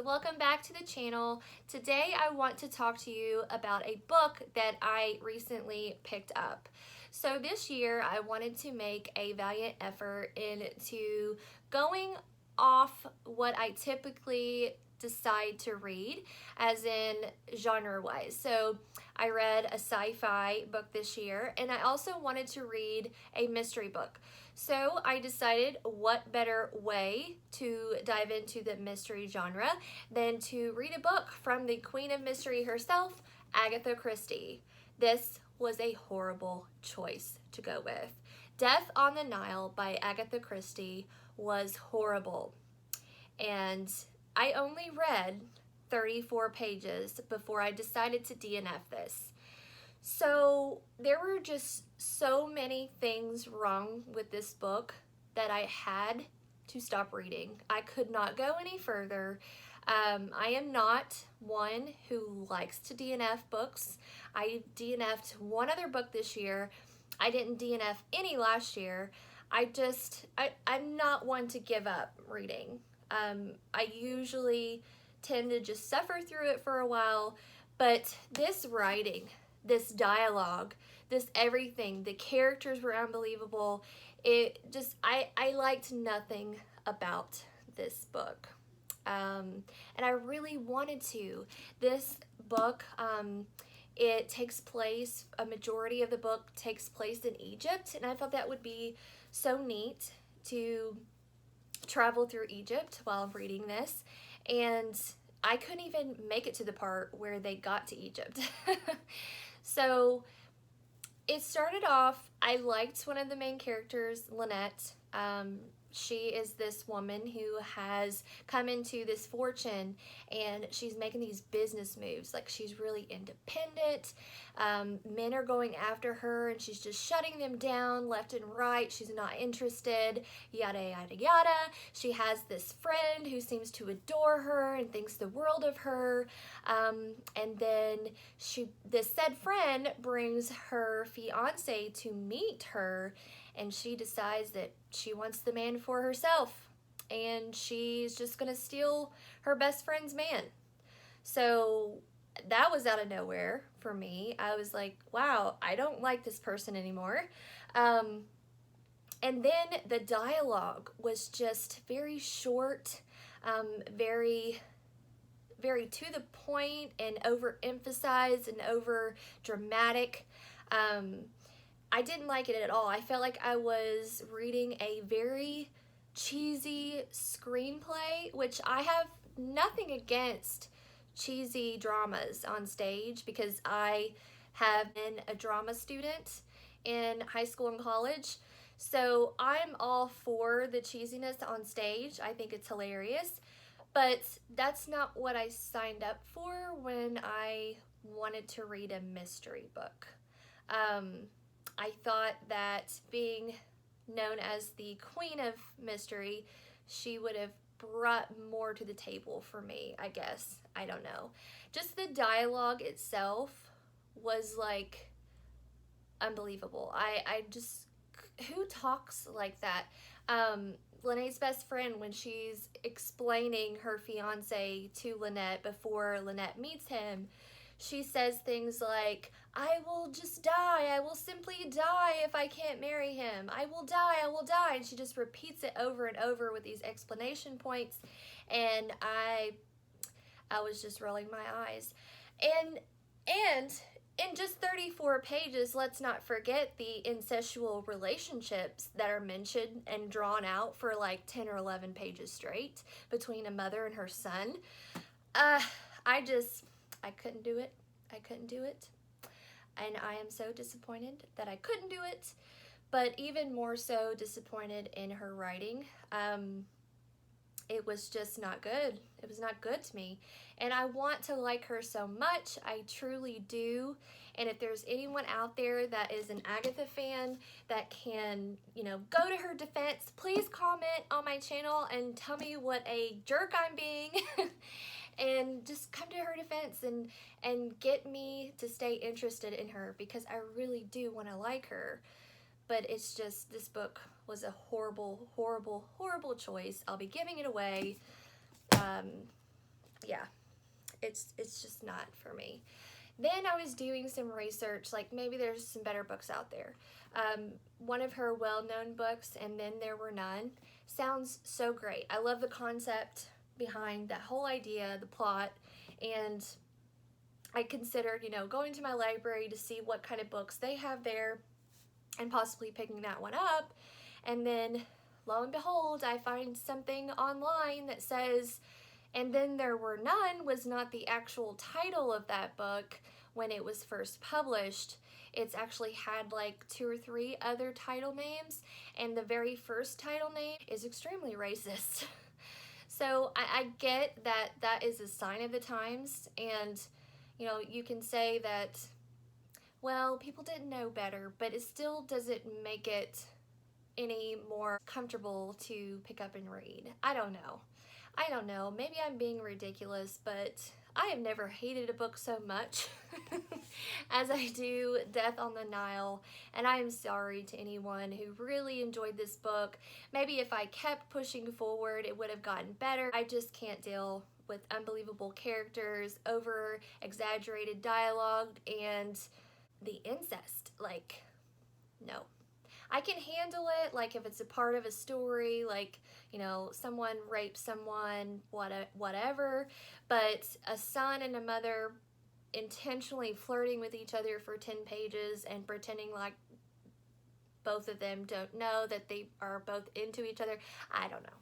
welcome back to the channel. Today I want to talk to you about a book that I recently picked up. So this year I wanted to make a valiant effort into going off what I typically decide to read, as in genre-wise. So I read a sci-fi book this year, and I also wanted to read a mystery book. So I decided what better way to dive into the mystery genre than to read a book from the Queen of Mystery herself, Agatha Christie. This was a horrible choice to go with. Death on the Nile by Agatha Christie was horrible, and I only read 34 pages before I decided to DNF this. So there were just so many things wrong with this book that I had to stop reading. I could not go any further. I am not one who likes to DNF books. I DNF'd one other book this year. I didn't DNF any last year. I'm not one to give up reading. I usually tend to just suffer through it for a while, but this writing, this dialogue, this everything, the characters were unbelievable. I liked nothing about this book. And I really wanted to. This book, it takes place, a majority of the book takes place in Egypt, and I thought that would be so neat to travel through Egypt while reading this, and I couldn't even make it to the part where they got to Egypt. So it started off, I liked one of the main characters, Lynette. She is this woman who has come into this fortune, and she's making these business moves. Like, she's really independent. Men are going after her, and she's just shutting them down left and right. She's not interested, yada, yada, yada. She has this friend who seems to adore her and thinks the world of her. And then this said friend brings her fiance to meet her, and she decides that she wants the man for herself, and she's just gonna steal her best friend's man. So that was out of nowhere for me. I was like, wow, I don't like this person anymore. And then the dialogue was just very short, very to the point, and overemphasized and over dramatic. I didn't like it at all. I felt like I was reading a very cheesy screenplay, which I have nothing against cheesy dramas on stage, because I have been a drama student in high school and college. So I'm all for the cheesiness on stage. I think it's hilarious. But that's not what I signed up for when I wanted to read a mystery book. I thought that being known as the Queen of Mystery, she would have brought more to the table for me, I guess. I don't know. Just the dialogue itself was like unbelievable. I just, who talks like that? Lynette's best friend, when she's explaining her fiance to Lynette before Lynette meets him, she says things like, I will just die. I will simply die if I can't marry him. I will die. I will die. And she just repeats it over and over with these explanation points. And I was just rolling my eyes. And in just 34 pages, let's not forget the incestual relationships that are mentioned and drawn out for like 10 or 11 pages straight between a mother and her son. I couldn't do it. I couldn't do it. And I am so disappointed that I couldn't do it, but even more so disappointed in her writing. It was just not good. It was not good to me. And I want to like her so much. I truly do. And if there's anyone out there that is an Agatha fan that can, go to her defense, please comment on my channel and tell me what a jerk I'm being. And just come to her defense and get me to stay interested in her, because I really do want to like her. But it's just, this book was a horrible, horrible, horrible choice. I'll be giving it away. yeah, it's just not for me. Then I was doing some research, like maybe there's some better books out there. One of her well-known books, And Then There Were None, sounds so great. I love the concept behind that whole idea, the plot, and I considered, going to my library to see what kind of books they have there and possibly picking that one up. And then, lo and behold, I find something online that says, And Then There Were None was not the actual title of that book when it was first published. It's actually had like 2 or 3 other title names, and the very first title name is extremely racist. So I get that that is a sign of the times, and you can say that, well, people didn't know better, but it still doesn't make it any more comfortable to pick up and read. I don't know. Maybe I'm being ridiculous, but I have never hated a book so much as I do Death on the Nile, and I am sorry to anyone who really enjoyed this book. Maybe if I kept pushing forward, it would have gotten better. I just can't deal with unbelievable characters, over exaggerated dialogue, and the incest. Like, no. I can handle it, like if it's a part of a story, like, someone rapes someone, whatever, but a son and a mother intentionally flirting with each other for 10 pages and pretending like both of them don't know that they are both into each other, I don't know.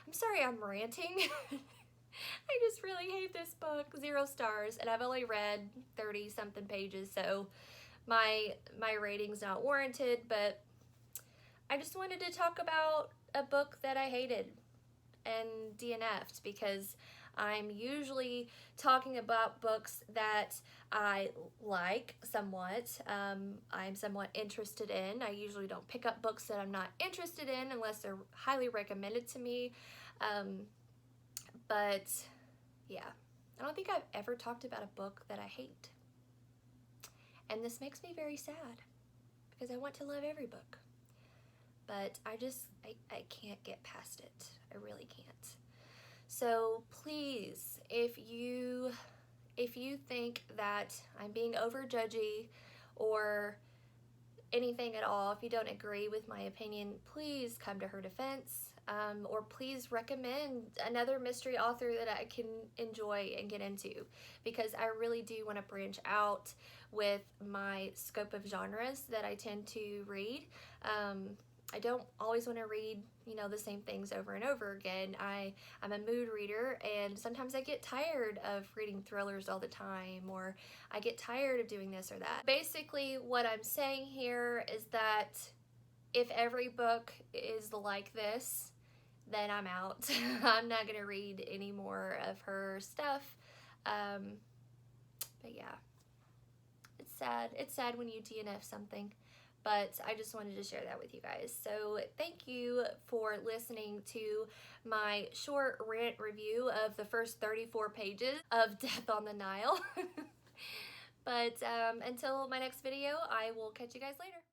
I'm sorry I'm ranting. I just really hate this book. 0 stars, and I've only read 30 something pages, so my rating's not warranted, but I just wanted to talk about a book that I hated and DNF'd, because I'm usually talking about books that I like somewhat, I'm somewhat interested in. I usually don't pick up books that I'm not interested in unless they're highly recommended to me, but yeah, I don't think I've ever talked about a book that I hate. And this makes me very sad, because I want to love every book. But I can't get past it. I really can't. So please, if you think that I'm being over judgy or anything at all, if you don't agree with my opinion, please come to her defense. Or please recommend another mystery author that I can enjoy and get into, because I really do want to branch out with my scope of genres that I tend to read. I don't always want to read, the same things over and over again. I'm a mood reader, and sometimes I get tired of reading thrillers all the time, or I get tired of doing this or that. Basically, what I'm saying here is that if every book is like this, then I'm out. I'm not gonna read any more of her stuff. But yeah, it's sad. It's sad when you DNF something, but I just wanted to share that with you guys. So thank you for listening to my short rant review of the first 34 pages of Death on the Nile. But until my next video, I will catch you guys later.